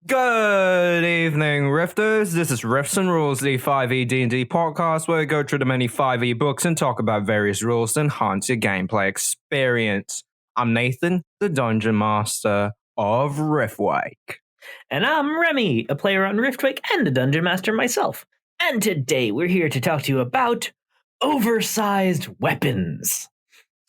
Good evening, Rifters. This is Rifts and Rules, the 5e D&D podcast where we go through the many 5e books and talk about various rules that enhance your gameplay experience. I'm Nathan, the Dungeon Master of Riftwake. And I'm Remy, a player on Riftwake and a Dungeon Master myself. And today we're here to talk to you about Oversized Weapons.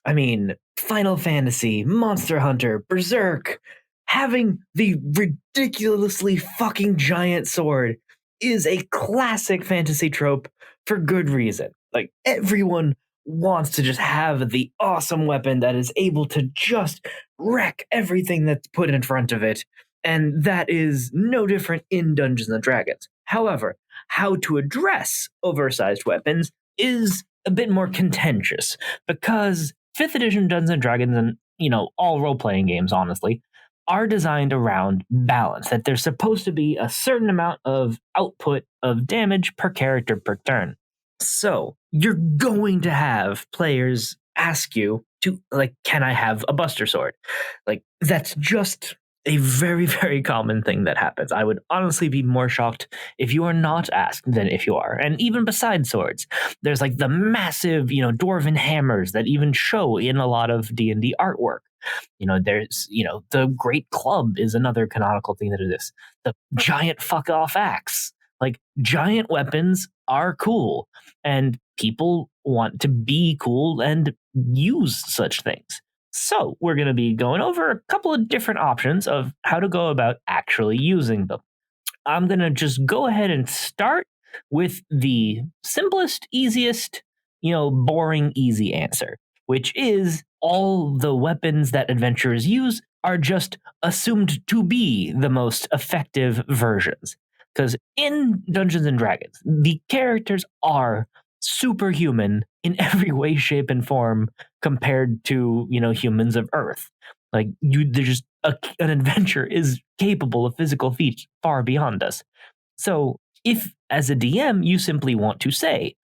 I mean, Final Fantasy, Monster Hunter, Berserk, having the ridiculously fucking giant sword is a classic fantasy trope for good reason. Like, everyone wants to just have the awesome weapon that is able to just wreck everything that's put in front of it. And that is no different in Dungeons & Dragons. However, how to address oversized weapons is a bit more contentious because 5th edition Dungeons & Dragons and, all role-playing games, honestly, are designed around balance, that there's supposed to be a certain amount of output of damage per character per turn. So you're going to have players ask you to, can I have a Buster Sword? That's just a very, very common thing that happens. I would honestly be more shocked if you are not asked than if you are. And even besides swords, there's the massive, dwarven hammers that even show in a lot of D&D artwork. There's, the Great Club is another canonical thing that exists. The giant fuck off axe. Giant weapons are cool, and people want to be cool and use such things. So we're going to be going over a couple of different options of how to go about actually using them. I'm going to just go ahead and start with the simplest, easiest, boring, easy answer, which is all the weapons that adventurers use are just assumed to be the most effective versions. Because in Dungeons & Dragons, the characters are superhuman in every way, shape, and form compared to, humans of Earth. An adventure is capable of physical feats far beyond us. So if, as a DM, you simply want to say,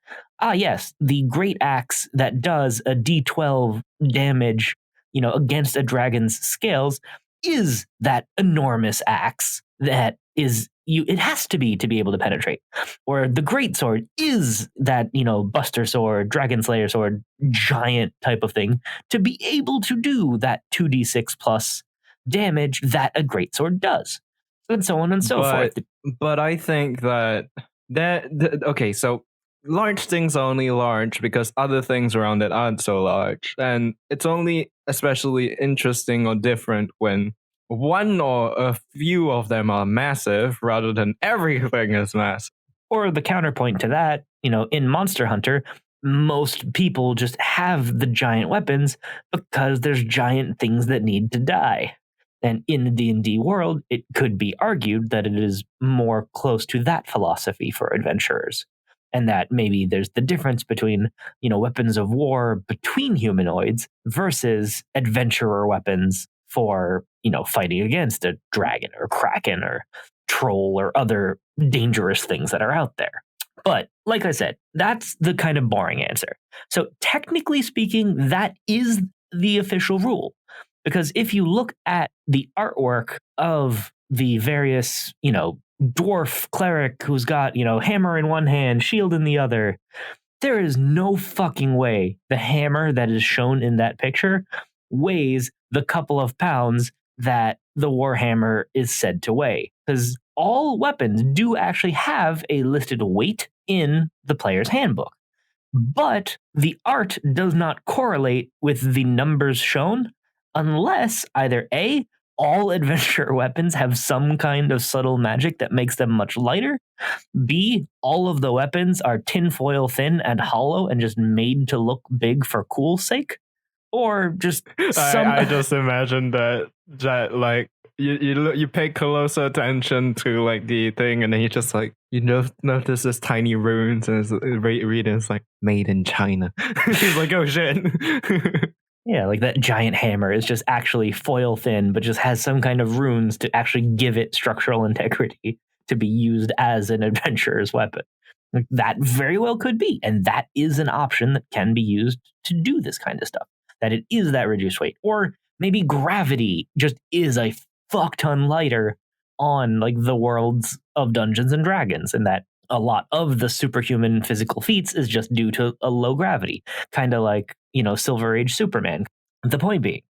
yes, the great axe that does a d12 damage, against a dragon's scales is that enormous axe that is it has to be able to penetrate. Or the great sword is that, Buster Sword, Dragon Slayer Sword, giant type of thing to be able to do that 2d6 plus damage that a great sword does. And so on and so forth. But I think okay, so large things are only large because other things around it aren't so large. And it's only especially interesting or different when one or a few of them are massive rather than everything is massive. Or the counterpoint to that, in Monster Hunter, most people just have the giant weapons because there's giant things that need to die. And in the D&D world, it could be argued that it is more close to that philosophy for adventurers. And that maybe there's the difference between, weapons of war between humanoids versus adventurer weapons for, fighting against a dragon or kraken or troll or other dangerous things that are out there. But like I said, that's the kind of boring answer. So technically speaking, that is the official rule. Because if you look at the artwork of the various, dwarf cleric who's got, hammer in one hand, shield in the other, there is no fucking way the hammer that is shown in that picture weighs the couple of pounds that the Warhammer is said to weigh. Because all weapons do actually have a listed weight in the player's handbook. But the art does not correlate with the numbers shown unless either A, all adventure weapons have some kind of subtle magic that makes them much lighter, B, all of the weapons are tinfoil thin and hollow and just made to look big for cool sake, or just I just imagine that you pay closer attention to the thing, and then you just notice this tiny runes, and it's reading it's made in China. He's like, oh shit. Yeah, that giant hammer is just actually foil thin, but just has some kind of runes to actually give it structural integrity to be used as an adventurer's weapon. That very well could be, and that is an option that can be used to do this kind of stuff. That it is that reduced weight, or maybe gravity just is a fuck ton lighter on like the worlds of Dungeons and Dragons, and that a lot of the superhuman physical feats is just due to a low gravity, kind of like, Silver Age Superman. The point being,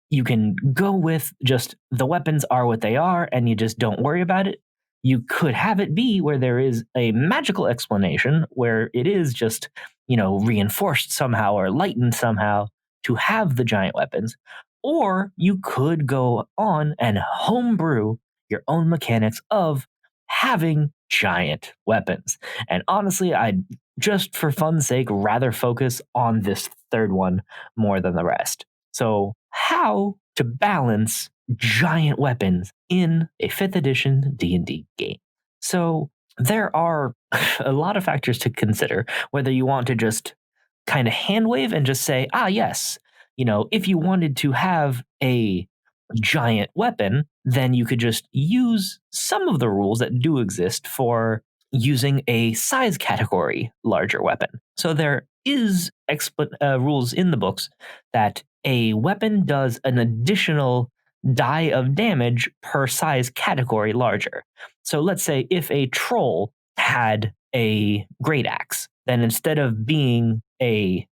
you can go with just the weapons are what they are and you just don't worry about it. You could have it be where there is a magical explanation where it is just, reinforced somehow or lightened somehow to have the giant weapons. Or you could go on and homebrew your own mechanics of having giant weapons. And honestly, I'd just for fun's sake rather focus on this third one more than the rest. So, how to balance giant weapons in a 5th edition D&D game. So, there are a lot of factors to consider, whether you want to just kind of hand wave and just say, yes, if you wanted to have a giant weapon, then you could just use some of the rules that do exist for using a size category larger weapon. So there is rules in the books that a weapon does an additional die of damage per size category larger. So let's say if a troll had a great axe, then instead of being it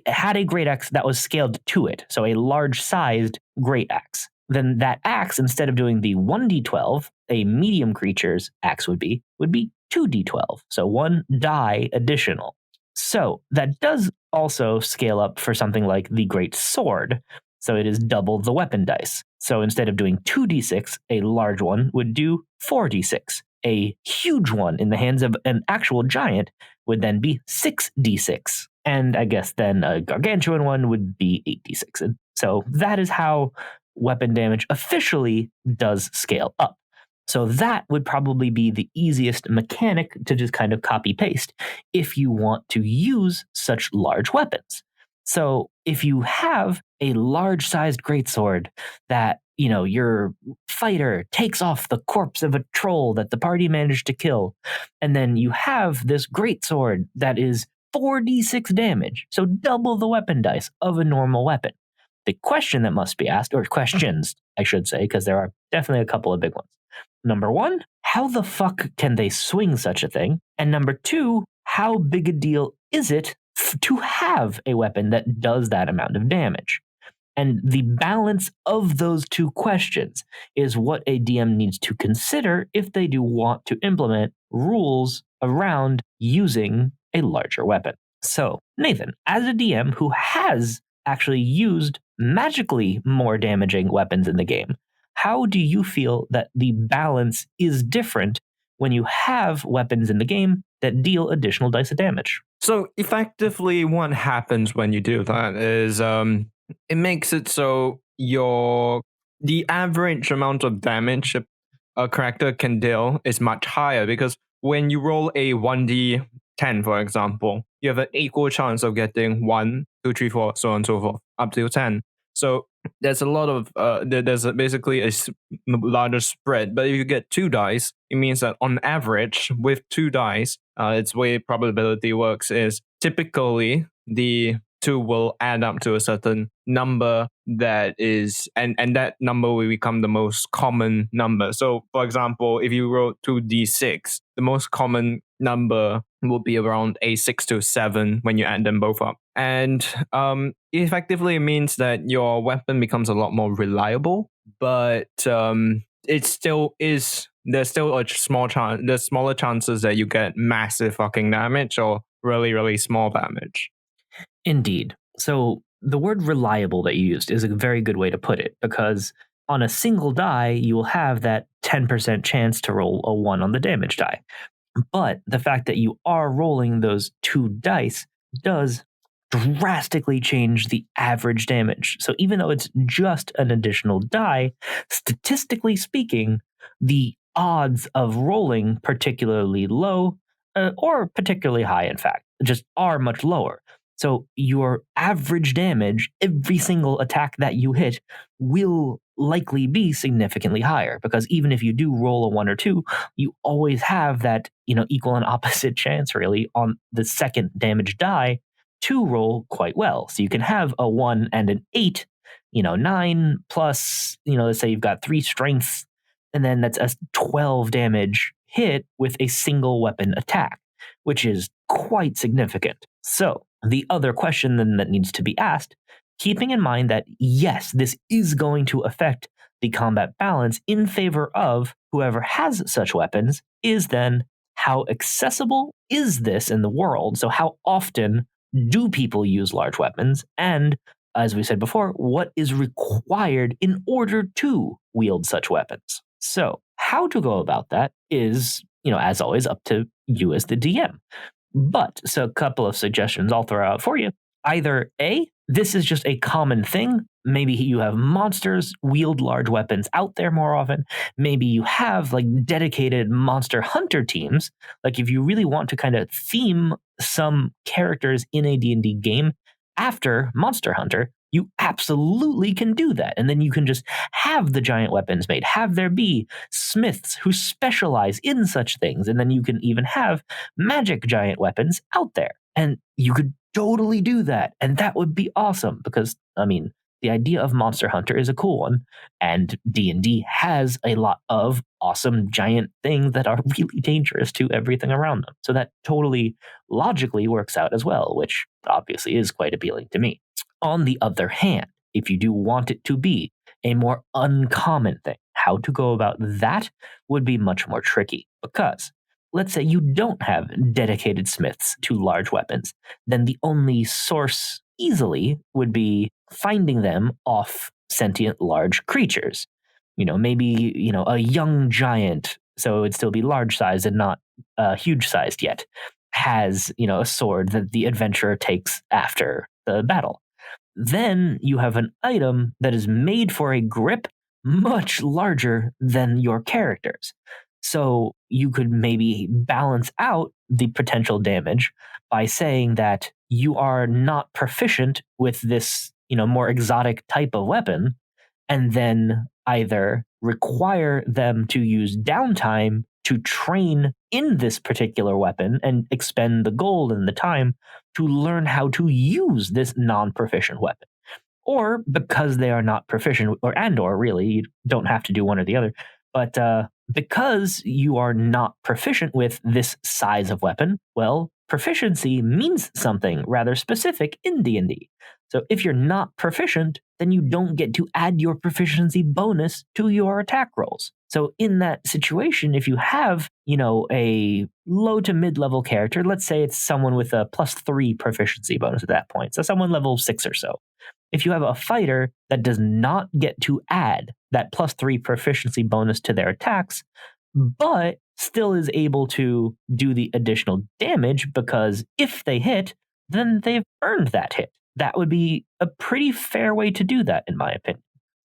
had a great axe that was scaled to it, so a large sized great axe, then that axe, instead of doing the 1d12, a medium creature's axe would be 2d12, so 1 die additional. So that does also scale up for something like the great sword, so it is double the weapon dice. So instead of doing 2d6, a large one would do 4d6. A huge one in the hands of an actual giant would then be 6d6. And I guess then a gargantuan one would be 8d6. And so that is how weapon damage officially does scale up. So that would probably be the easiest mechanic to just kind of copy paste if you want to use such large weapons. So if you have a large sized greatsword that, your fighter takes off the corpse of a troll that the party managed to kill, and then you have this greatsword that is 4d6 damage, so double the weapon dice of a normal weapon. The question that must be asked, or questions, I should say, because there are definitely a couple of big ones. Number 1, how the fuck can they swing such a thing? And number 2, how big a deal is it to have a weapon that does that amount of damage? And the balance of those two questions is what a DM needs to consider if they do want to implement rules around using a larger weapon. So, Nathan, as a DM who has actually used magically more damaging weapons in the game, how do you feel that the balance is different when you have weapons in the game that deal additional dice of damage? So effectively what happens when you do that is it makes it so the average amount of damage a character can deal is much higher, because when you roll a 1d10, for example, you have an equal chance of getting 1, 2, 3, 4, so on and so forth, up to 10. So there's a lot of basically a larger spread. But if you get 2 dice, it means that on average, with 2 dice, its way probability works is typically the 2 will add up to a certain number that is, and that number will become the most common number. So, for example, if you roll 2d6, the most common number will be around a 6 to 7 when you add them both up. And it effectively means that your weapon becomes a lot more reliable, but it still is, there's still a small chance, there's smaller chances that you get massive fucking damage or really, really small damage. Indeed. So the word reliable that you used is a very good way to put it, because on a single die, you will have that 10% chance to roll a 1 on the damage die. But the fact that you are rolling those 2 dice does drastically change the average damage. So even though it's just an additional die, statistically speaking, the odds of rolling particularly low or particularly high, in fact, just are much lower. So your average damage, every single attack that you hit, will likely be significantly higher, because even if you do roll a 1 or 2, you always have that, equal and opposite chance really on the second damage die to roll quite well. So you can have a 1 and an 8, 9 plus, let's say you've got 3 strength and then that's a 12 damage hit with a single weapon attack, which is quite significant. So, the other question then that needs to be asked, keeping in mind that yes, this is going to affect the combat balance in favor of whoever has such weapons, is then how accessible is this in the world? So, how often do people use large weapons? And as we said before, what is required in order to wield such weapons? So, how to go about that is, as always, up to you as the DM. But, so a couple of suggestions I'll throw out for you. Either A, this is just a common thing. Maybe you have monsters wield large weapons out there more often. Maybe you have like dedicated monster hunter teams. Like if you really want to kind of theme some characters in a D&D game after Monster Hunter, you absolutely can do that. And then you can just have the giant weapons made, have there be smiths who specialize in such things. And then you can even have magic giant weapons out there. And you could totally do that. And that would be awesome because, the idea of Monster Hunter is a cool one. And D&D has a lot of awesome giant things that are really dangerous to everything around them. So that totally logically works out as well, which obviously is quite appealing to me. On the other hand, if you do want it to be a more uncommon thing, how to go about that would be much more tricky because let's say you don't have dedicated smiths to large weapons, then the only source easily would be finding them off sentient large creatures. Maybe, a young giant, so it would still be large sized and not huge sized yet, has, a sword that the adventurer takes after the battle. Then you have an item that is made for a grip much larger than your characters. So you could maybe balance out the potential damage by saying that you are not proficient with this, more exotic type of weapon, and then either require them to use downtime to train in this particular weapon and expend the gold and the time to learn how to use this non-proficient weapon. Or because they are not proficient, or really, you don't have to do one or the other, but because you are not proficient with this size of weapon, well, proficiency means something rather specific in D&D. So if you're not proficient, then you don't get to add your proficiency bonus to your attack rolls. So in that situation, if you have, a low to mid-level character, let's say it's someone with a +3 proficiency bonus at that point, so someone level 6 or so. If you have a fighter that does not get to add that +3 proficiency bonus to their attacks, but still is able to do the additional damage because if they hit, then they've earned that hit. That would be a pretty fair way to do that, in my opinion.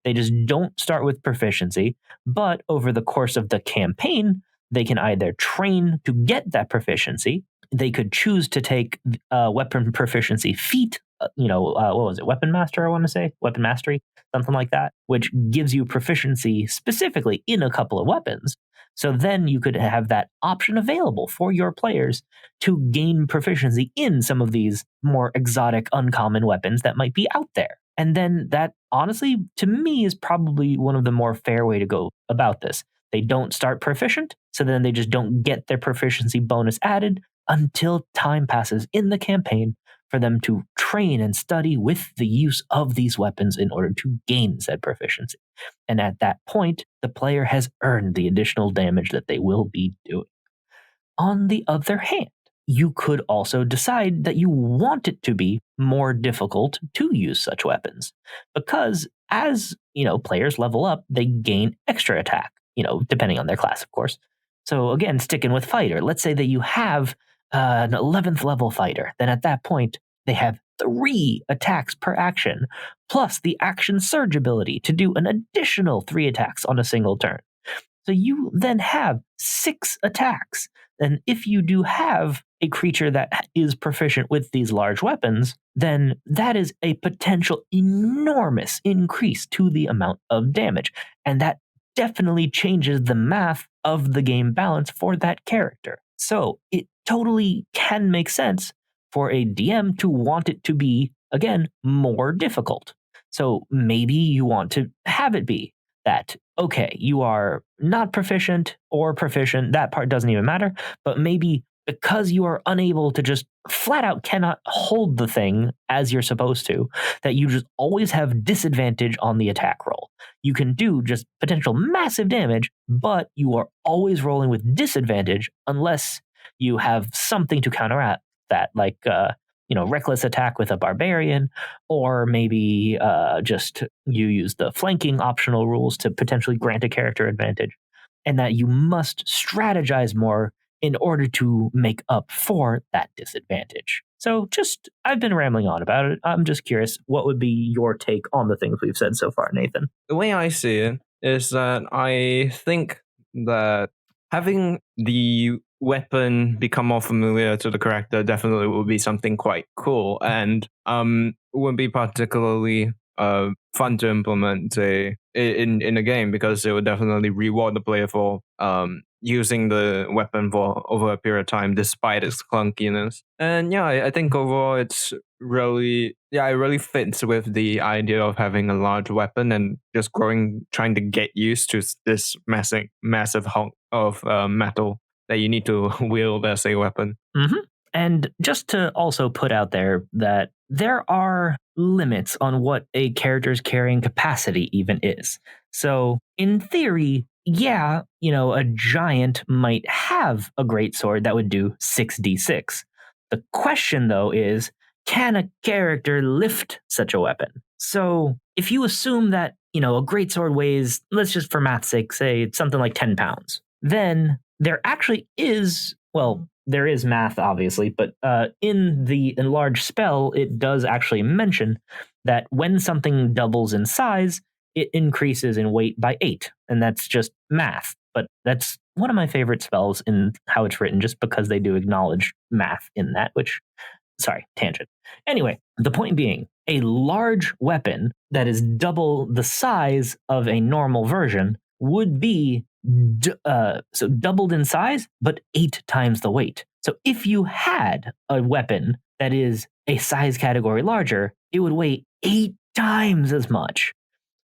They just don't start with proficiency, but over the course of the campaign, they can either train to get that proficiency. They could choose to take weapon proficiency feat, what was it? Weapon Master, I want to say? Weapon Mastery, something like that, which gives you proficiency specifically in a couple of weapons. So then you could have that option available for your players to gain proficiency in some of these more exotic, uncommon weapons that might be out there. And then that, honestly, to me, is probably one of the more fair way to go about this. They don't start proficient, so then they just don't get their proficiency bonus added until time passes in the campaign for them to train and study with the use of these weapons in order to gain said proficiency. And at that point, the player has earned the additional damage that they will be doing. On the other hand, you could also decide that you want it to be more difficult to use such weapons. Because as, players level up, they gain extra attack, depending on their class, of course. So again, sticking with fighter, let's say that you have an 11th level fighter, then at that point, they have 3 attacks per action, plus the action surge ability to do an additional 3 attacks on a single turn. So you then have 6 attacks. And if you do have a creature that is proficient with these large weapons, then that is a potential enormous increase to the amount of damage. And that definitely changes the math of the game balance for that character. So it totally can make sense for a DM to want it to be, again, more difficult. So maybe you want to have it be that, okay, you are not proficient or proficient, that part doesn't even matter, but maybe because you are unable to just flat out cannot hold the thing as you're supposed to, that you just always have disadvantage on the attack roll. You can do just potential massive damage, but you are always rolling with disadvantage unless you have something to counteract that, like reckless attack with a barbarian, or maybe just you use the flanking optional rules to potentially grant a character advantage, and that you must strategize more in order to make up for that disadvantage. So I've been rambling on about it. I'm just curious, what would be your take on the things we've said so far, Nathan? The way I see it is that I think that having the weapon become more familiar to the character definitely would be something quite cool, and would be particularly fun to implement in a game, because it would definitely reward the player for using the weapon for over a period of time despite its clunkiness. And yeah, I think overall it really fits with the idea of having a large weapon and just trying to get used to this massive hunk of metal that you need to wield as a weapon. Mm-hmm. And just to also put out there that there are limits on what a character's carrying capacity even is. So, in theory, yeah, a giant might have a great sword that would do 6d6. The question, though, is can a character lift such a weapon? So, if you assume that, a greatsword weighs, let's just for math's sake say it's something like 10 pounds, then there actually is, well, there is math, obviously, but in the enlarged spell, it does actually mention that when something doubles in size, it increases in weight by 8. And that's just math. But that's one of my favorite spells in how it's written, just because they do acknowledge math in that, sorry, tangent. Anyway, the point being, a large weapon that is double the size of a normal version would be so doubled in size, but 8 times the weight. So if you had a weapon that is a size category larger, it would weigh 8 times as much,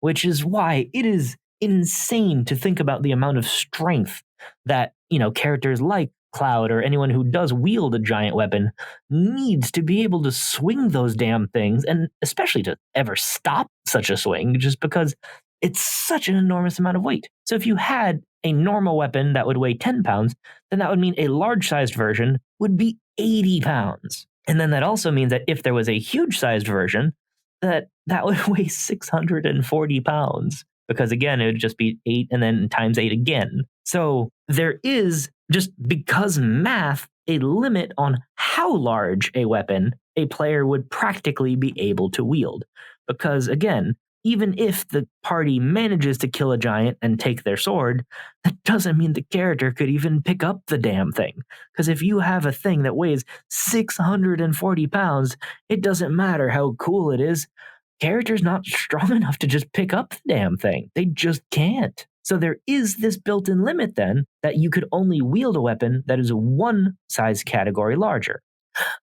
which is why it is insane to think about the amount of strength that, characters like Cloud or anyone who does wield a giant weapon needs to be able to swing those damn things, and especially to ever stop such a swing, just because it's such an enormous amount of weight. So if you had a normal weapon that would weigh 10 pounds, then that would mean a large-sized version would be 80 pounds. And then that also means that if there was a huge-sized version, that would weigh 640 pounds. Because again, it would just be 8 and then times 8 again. So there is, just because math, a limit on how large a weapon a player would practically be able to wield. Because again, even if the party manages to kill a giant and take their sword, that doesn't mean the character could even pick up the damn thing. Because if you have a thing that weighs 640 pounds, it doesn't matter how cool it is. Character's not strong enough to just pick up the damn thing. They just can't. So there is this built-in limit then that you could only wield a weapon that is one size category larger.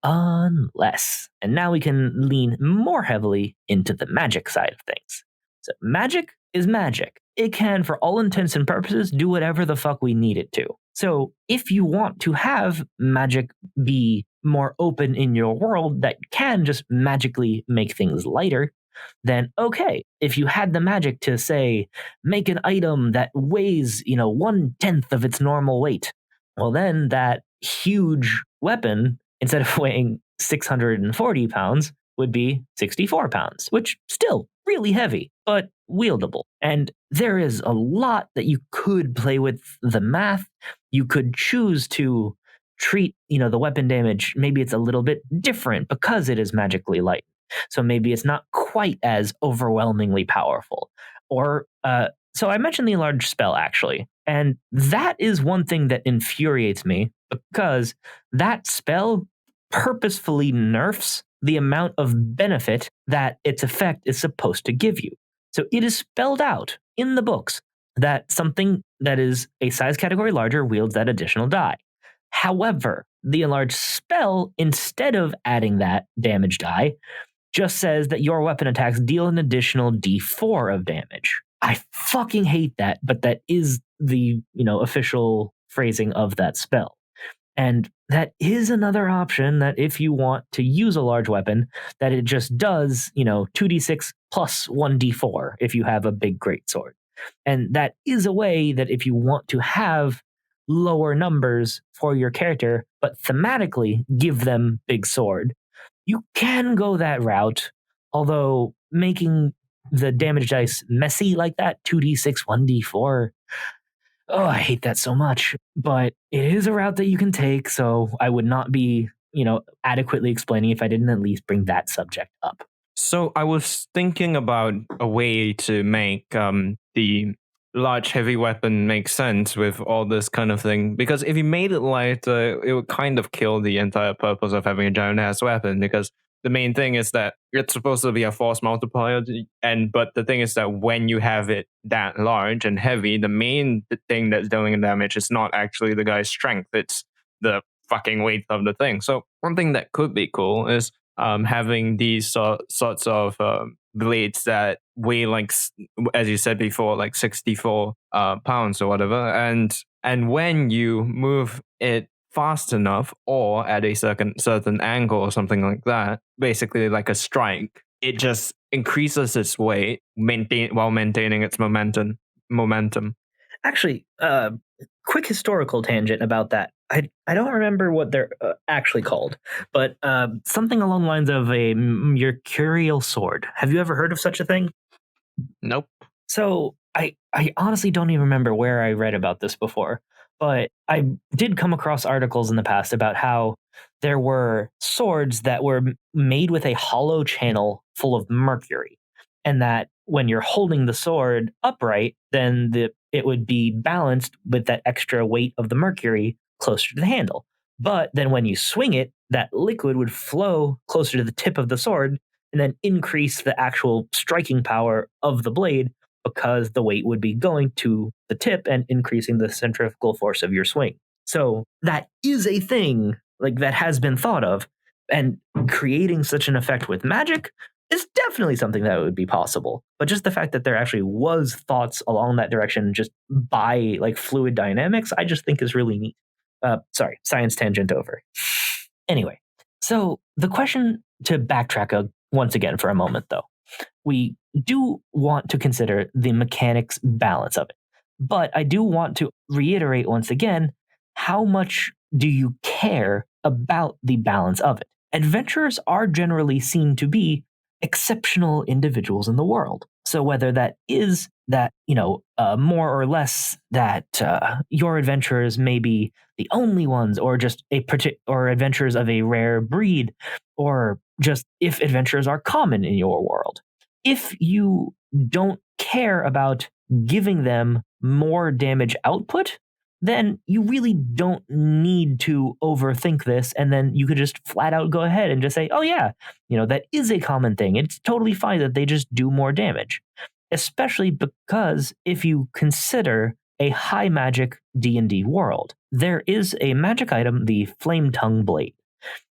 Unless, and now we can lean more heavily into the magic side of things. So magic is magic. It can, for all intents and purposes, do whatever the fuck we need it to. So if you want to have magic be more open in your world that can just magically make things lighter, then okay. If you had the magic to, say, make an item that weighs, 1/10 of its normal weight, well then that huge weapon, instead of weighing 640 pounds, would be 64 pounds, which still really heavy, but wieldable. And there is a lot that you could play with the math. You could choose to treat, the weapon damage, maybe it's a little bit different because it is magically light. So maybe it's not quite as overwhelmingly powerful. Or, so I mentioned the enlarged spell, actually. And that is one thing that infuriates me, because that spell purposefully nerfs the amount of benefit that its effect is supposed to give you. So it is spelled out in the books that something that is a size category larger wields that additional die. However, the enlarged spell, instead of adding that damage die, just says that your weapon attacks deal an additional d4 of damage. I fucking hate that, but that is the, official phrasing of that spell. And that is another option, that if you want to use a large weapon, that it just does, 2d6 plus 1d4 if you have a big greatsword. And that is a way that if you want to have lower numbers for your character, but thematically give them big sword, you can go that route. Although making the damage dice messy like that, 2d6, 1d4, oh, I hate that so much. But it is a route that you can take, so I would not be, adequately explaining if I didn't at least bring that subject up. So I was thinking about a way to make the large heavy weapon make sense with all this kind of thing. Because if you made it lighter, it would kind of kill the entire purpose of having a giant ass weapon. Because the main thing is that it's supposed to be a force multiplier, but the thing is that when you have it that large and heavy, the main thing that's dealing damage is not actually the guy's strength; it's the fucking weight of the thing. So one thing that could be cool is having these sorts of blades that weigh like, as you said before, like 64 pounds or whatever, and when you move it fast enough or at a certain angle or something like that, basically like a strike, it just increases its weight while maintaining its momentum. Actually, quick historical tangent about that. I don't remember what they're actually called, but something along the lines of a mercurial sword. Have you ever heard of such a thing? Nope. So I honestly don't even remember where I read about this before, but I did come across articles in the past about how there were swords that were made with a hollow channel full of mercury, and that when you're holding the sword upright, then it would be balanced with that extra weight of the mercury closer to the handle. But then when you swing it, that liquid would flow closer to the tip of the sword and then increase the actual striking power of the blade, because the weight would be going to the tip and increasing the centrifugal force of your swing. So that is a thing like that has been thought of, and creating such an effect with magic is definitely something that would be possible. But just the fact that there actually was thoughts along that direction just by like fluid dynamics, I just think is really neat. Sorry, science tangent over. Anyway, so the question, to backtrack once again for a moment though, we do want to consider the mechanics balance of it. But I do want to reiterate once again, how much do you care about the balance of it? Adventurers are generally seen to be exceptional individuals in the world. So whether that is that, more or less that your adventurers may be the only ones, or just or adventurers of a rare breed, or just if adventurers are common in your world. If you don't care about giving them more damage output, then you really don't need to overthink this. And then you could just flat out go ahead and just say, oh yeah, that is a common thing. It's totally fine that they just do more damage. Especially because if you consider a high magic D&D world, there is a magic item, the Flame Tongue Blade,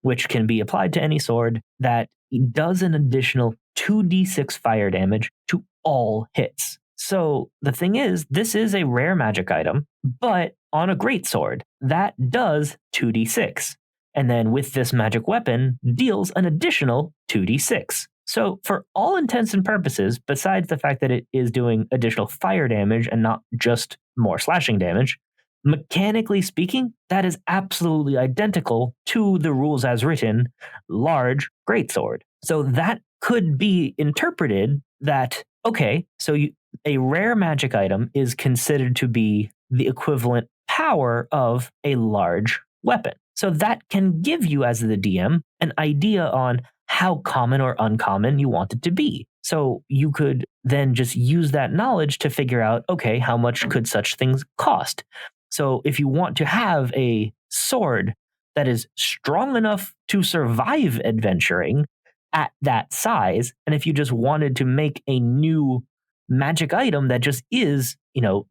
which can be applied to any sword that does an additional 2d6 fire damage to all hits. So the thing is, this is a rare magic item, but on a greatsword, that does 2d6. And then with this magic weapon, deals an additional 2d6. So for all intents and purposes, besides the fact that it is doing additional fire damage and not just more slashing damage, mechanically speaking, that is absolutely identical to the rules as written, large greatsword. So that could be interpreted that, okay, so a rare magic item is considered to be the equivalent power of a large weapon. So that can give you, as the DM, an idea on how common or uncommon you want it to be. So you could then just use that knowledge to figure out, okay, how much could such things cost? So if you want to have a sword that is strong enough to survive adventuring at that size, and if you just wanted to make a new magic item that just is,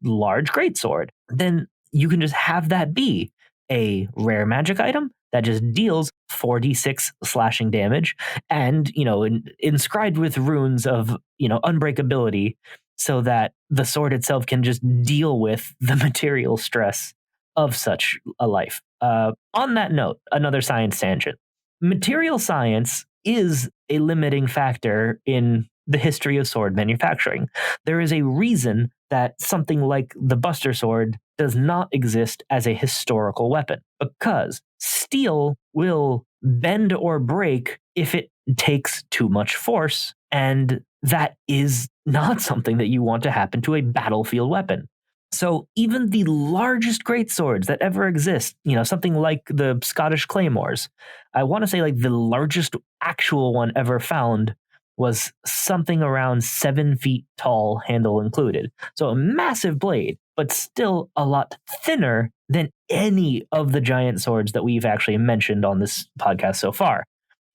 large greatsword, then you can just have that be a rare magic item that just deals 4d6 slashing damage and, inscribed with runes of, unbreakability so that the sword itself can just deal with the material stress of such a life. On that note, another science tangent. Material science is a limiting factor in the history of sword manufacturing. There is a reason that something like the Buster Sword does not exist as a historical weapon, because steel will bend or break if it takes too much force, and that is not something that you want to happen to a battlefield weapon. So even the largest greatswords that ever exist, something like the Scottish claymores, I want to say like the largest actual one ever found was something around 7 feet tall, handle included. So a massive blade, but still a lot thinner than any of the giant swords that we've actually mentioned on this podcast so far.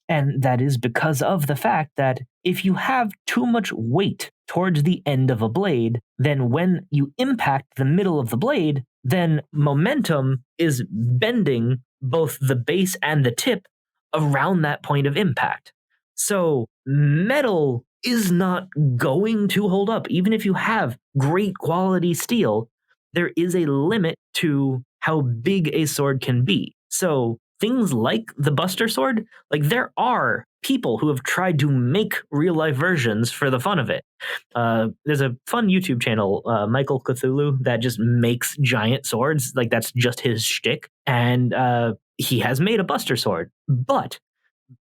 And that is because of the fact that if you have too much weight towards the end of a blade, then when you impact the middle of the blade, then momentum is bending both the base and the tip around that point of impact. So metal is not going to hold up. Even if you have great quality steel, there is a limit to how big a sword can be. So things like the Buster Sword, like there are people who have tried to make real life versions for the fun of it. There's a fun YouTube channel, Michael Cthulhu, that just makes giant swords. Like that's just his shtick. And he has made a Buster Sword, but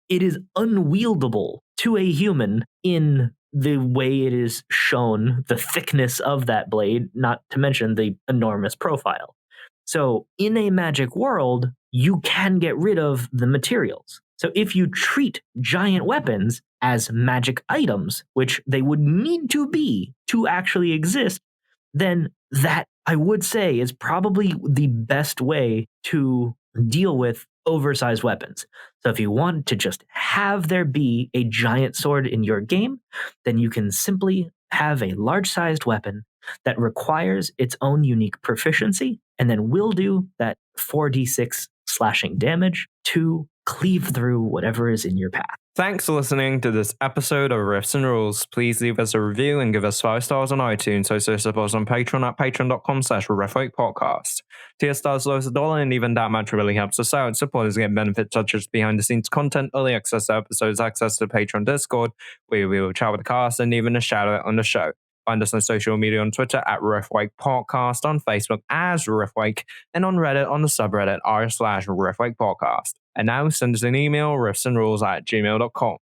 it is unwieldable to a human in the way it is shown, the thickness of that blade, not to mention the enormous profile. So in a magic world, you can get rid of the materials. So if you treat giant weapons as magic items, which they would need to be to actually exist, then that, I would say, is probably the best way to deal with oversized weapons. So if you want to just have there be a giant sword in your game, then you can simply have a large-sized weapon that requires its own unique proficiency, and then will do that 4d6 slashing damage to cleave through whatever is in your path. Thanks for listening to this episode of Riffs and Rules. Please leave us a review and give us 5 stars on iTunes. Also support us on Patreon at patreon.com/riftwakepodcast. Tier stars low as $1, and even that much really helps us out. Supporters get benefits such as behind-the-scenes content, early access to episodes, access to Patreon Discord, where we will chat with the cast, and even a shout-out on the show. Find us on social media on Twitter at riftwakepodcast, on Facebook as Riftwake, and on Reddit on the subreddit r/riftwakepodcast. And now send us an email, riffsandrules@gmail.com.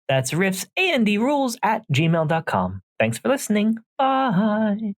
That's riffsandrules@gmail.com. Thanks for listening. Bye.